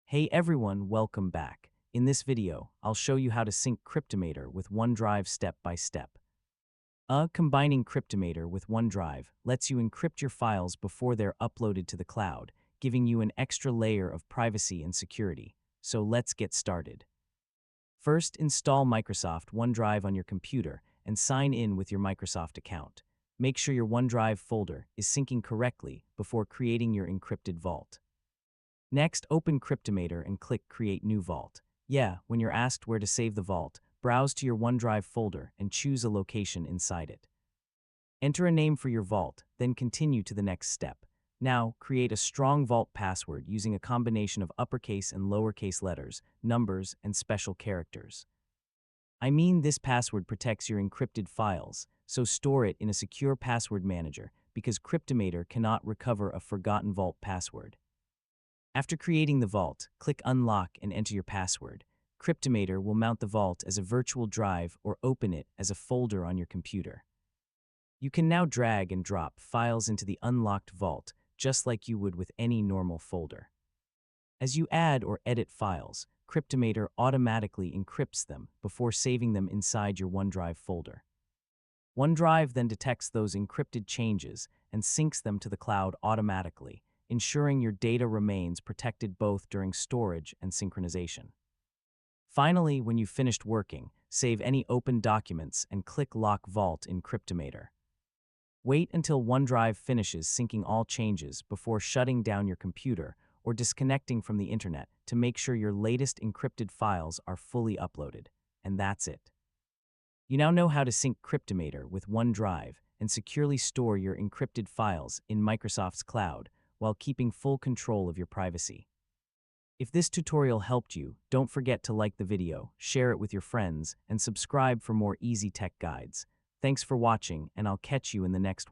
Hey everyone, welcome back. In this video, I'll show you how to sync Cryptomator with OneDrive step by step. Combining Cryptomator with OneDrive lets you encrypt your files before they're uploaded to the cloud, giving you an extra layer of privacy and security. So let's get started. First, install Microsoft OneDrive on your computer and sign in with your Microsoft account. Make sure your OneDrive folder is syncing correctly before creating your encrypted vault. Next, open Cryptomator and click Create New Vault. When you're asked where to save the vault, browse to your OneDrive folder and choose a location inside it. Enter a name for your vault, then continue to the next step. Now, create a strong vault password using a combination of uppercase and lowercase letters, numbers, and special characters. This password protects your encrypted files, so store it in a secure password manager because Cryptomator cannot recover a forgotten vault password. After creating the vault, click Unlock and enter your password. Cryptomator will mount the vault as a virtual drive or open it as a folder on your computer. You can now drag and drop files into the unlocked vault, just like you would with any normal folder. As you add or edit files, Cryptomator automatically encrypts them before saving them inside your OneDrive folder. OneDrive then detects those encrypted changes and syncs them to the cloud automatically, ensuring your data remains protected both during storage and synchronization. Finally, when you've finished working, save any open documents and click Lock Vault in Cryptomator. Wait until OneDrive finishes syncing all changes before shutting down your computer or disconnecting from the internet to make sure your latest encrypted files are fully uploaded. And that's it. You now know how to sync Cryptomator with OneDrive and securely store your encrypted files in Microsoft's cloud, while keeping full control of your privacy. If this tutorial helped you, don't forget to like the video, share it with your friends, and subscribe for more easy tech guides. Thanks for watching, and I'll catch you in the next one.